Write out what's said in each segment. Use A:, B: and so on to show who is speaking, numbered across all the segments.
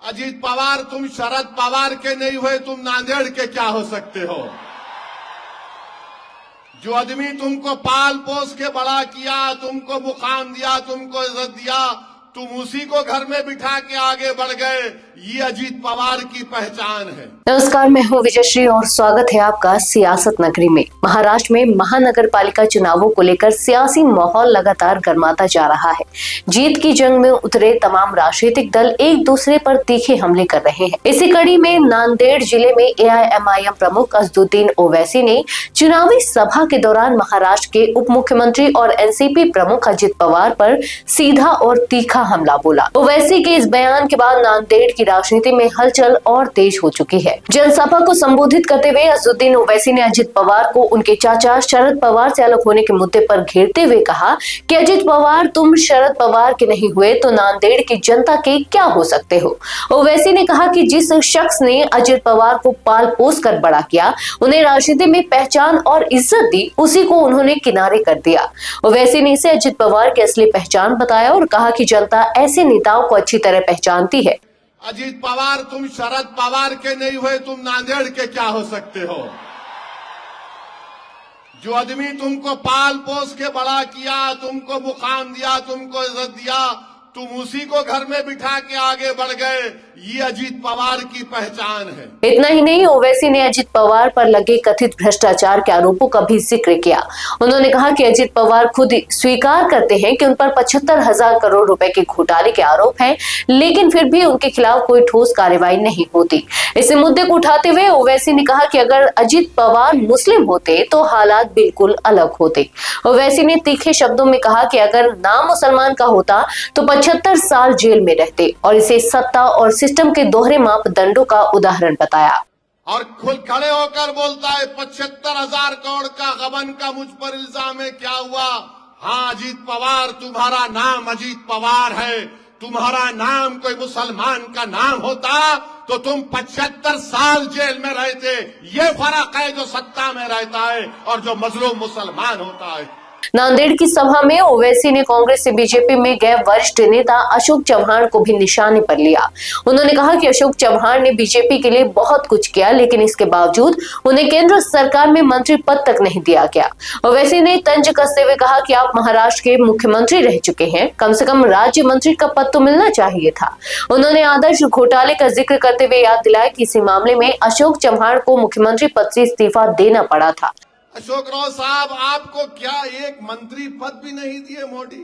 A: अजीत पवार, तुम शरद पवार के नहीं हुए, तुम नांदेड़ के क्या हो सकते हो? जो आदमी तुमको पाल पोस के बड़ा किया, तुमको मुकाम दिया, तुमको इज्जत दिया, तुम उसी को घर में बिठा के आगे बढ़ गए। ये अजीत पवार की पहचान है।
B: नमस्कार, मैं हूं विजयश्री और स्वागत है आपका सियासत नगरी में। महाराष्ट्र में महानगर पालिका चुनावों को लेकर सियासी माहौल लगातार गर्माता जा रहा है। जीत की जंग में उतरे तमाम राजनीतिक दल एक दूसरे पर तीखे हमले कर रहे हैं। इसी कड़ी में नांदेड़ जिले में AIMIM प्रमुख असदुद्दीन ओवैसी ने चुनावी सभा के दौरान महाराष्ट्र के उप मुख्यमंत्री और NCP प्रमुख अजित पवार पर सीधा और तीखा हमला बोला। ओवैसी के इस बयान के बाद नांदेड़ की राजनीति में हलचल और तेज हो चुकी है। जनसभा को संबोधित करते हुए असदुद्दीन ओवैसी ने अजित पवार को उनके चाचा शरद पवार से अलग होने के मुद्दे पर घेरते हुए कहा कि अजित पवार, तुम शरद पवार के नहीं हुए तो नांदेड़ की जनता के क्या हो सकते हो। ओवैसी ने कहा कि जिस शख्स ने अजित पवार को पाल पोस कर बड़ा किया, उन्हें राजनीति में पहचान और इज्जत दी, उसी को उन्होंने किनारे कर दिया। ओवैसी ने इसे अजित पवार की असली पहचान बताया और कहा कि जनता ऐसे नेताओं को अच्छी तरह पहचानती है।
A: अजीत पवार, तुम शरद पवार के नहीं हुए, तुम नांदेड़ के क्या हो सकते हो? जो आदमी तुमको पाल पोस के बड़ा किया, तुमको मुकाम दिया, तुमको इज्जत दिया, तुम उसी को घर में बिठा के आगे बढ़ गए। ये अजीत पवार की पहचान है।
B: इतना ही नहीं, ओवैसी ने अजित पवार पर लगे कथित भ्रष्टाचार के आरोपों का भी जिक्र किया। उन्होंने कहा कि अजित पवार खुद स्वीकार करते हैं कि उन पर 75,000 करोड़ रुपए के घोटाले के आरोप हैं, लेकिन फिर भी उनके खिलाफ कोई ठोस कार्रवाई नहीं होती। इस मुद्दे को उठाते हुए ओवैसी ने कहा कि अगर अजित पवार मुस्लिम होते तो हालात बिल्कुल अलग होते। ओवैसी ने तीखे शब्दों में कहा कि अगर नाम मुसलमान का होता तो 75 साल जेल में रहते और इसे सत्ता और सिस्टम के दोहरे मापदंडों का उदाहरण बताया।
A: और खुल खड़े होकर बोलता है 75,000 करोड़ का गबन का मुझ पर इल्जाम है, क्या हुआ? हाँ अजीत पवार, तुम्हारा नाम अजीत पवार है। तुम्हारा नाम कोई मुसलमान का नाम होता तो तुम 75 साल जेल में रहते। ये फर्क है जो सत्ता में रहता है और जो मजलूम मुसलमान होता है।
B: नांदेड़ की सभा में ओवैसी ने कांग्रेस से बीजेपी में गए वरिष्ठ नेता अशोक चव्हाण को भी निशाने पर लिया। उन्होंने कहा कि अशोक चव्हाण ने बीजेपी के लिए बहुत कुछ किया, लेकिन इसके बावजूद उन्हें केंद्र सरकार में मंत्री पद तक नहीं दिया गया। ओवैसी ने तंज कसते हुए कहा कि आप महाराष्ट्र के मुख्यमंत्री रह चुके हैं, कम से कम राज्य मंत्री का पद तो मिलना चाहिए था। उन्होंने आदर्श घोटाले का जिक्र करते हुए याद दिलाया कि इसी मामले में अशोक चव्हाण को मुख्यमंत्री पद से इस्तीफा देना पड़ा था।
A: अशोक राव साहब, आपको क्या एक मंत्री पद भी नहीं दिए मोदी?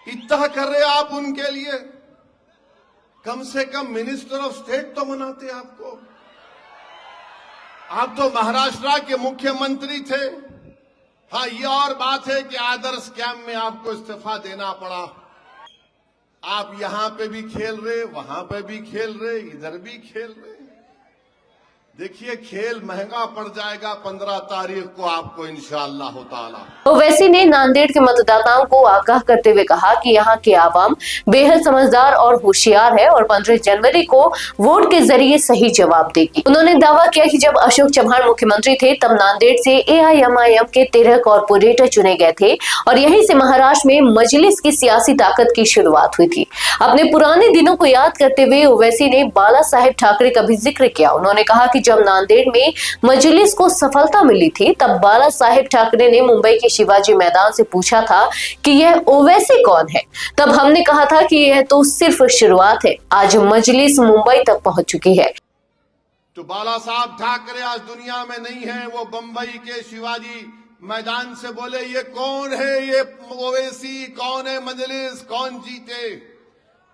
A: इतना कर रहे आप उनके लिए, कम से कम मिनिस्टर ऑफ स्टेट तो बनाते आपको। आप तो महाराष्ट्र के मुख्यमंत्री थे। हाँ, ये और बात है कि आदर्श स्कैम में आपको इस्तीफा देना पड़ा। आप यहां पे भी खेल रहे, वहां पे भी खेल रहे, इधर भी खेल रहे। देखिए, खेल महंगा पड़ जाएगा 15 तारीख को आपको इंशाअल्लाह ताला।
B: ओवैसी ने नांदेड़ के मतदाताओं को आगाह करते हुए कहा कि यहाँ के आवाम बेहद समझदार और होशियार है और 15 जनवरी को वोट के जरिए सही जवाब देगी। उन्होंने दावा किया कि जब अशोक चव्हाण मुख्यमंत्री थे तब नांदेड़ से AIMIM के 13 कॉर्पोरेटर चुने गए थे और यहीं से महाराष्ट्र में मजलिस की सियासी ताकत की शुरुआत हुई थी। अपने पुराने दिनों को याद करते हुए ओवैसी ने बाला साहेब ठाकरे का भी जिक्र किया। उन्होंने कहा कि जब नांदेड़ में मजलिस को सफलता मिली थी तब बाला साहेब ठाकरे ने मुंबई के शिवाजी मैदान से पूछा था कि यह ओवैसी कौन है। तब हमने कहा था कि यह तो सिर्फ शुरुआत है, आज मजलिस मुंबई तक पहुंच चुकी है।
A: तो बाला साहब ठाकरे आज दुनिया में नहीं है, वो बंबई के शिवाजी मैदान से बोले ये कौन है, ये ओवैसी कौन है, मजलिस कौन जीते?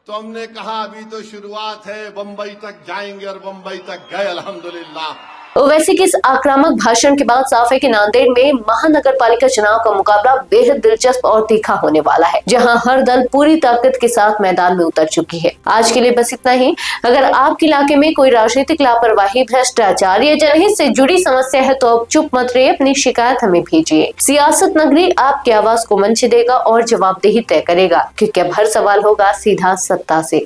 A: तो हमने कहा अभी तो शुरुआत है, बंबई तक जाएंगे और बंबई तक गए अल्हम्दुलिल्लाह।
B: ओवैसी के इस आक्रामक भाषण के बाद साफ है कि नांदेड़ में महानगर पालिका चुनाव का मुकाबला बेहद दिलचस्प और तीखा होने वाला है, जहां हर दल पूरी ताकत के साथ मैदान में उतर चुकी है। आज के लिए बस इतना ही। अगर आपके इलाके में कोई राजनीतिक लापरवाही, भ्रष्टाचार या जनहित से जुड़ी समस्या है तो अब चुप मत रहिए, अपनी शिकायत हमें भेजिए। सियासत नगरी आपकी आवाज को मंच देगा और जवाबदेही तय करेगा, क्योंकि अब हर सवाल होगा सीधा सत्ता से।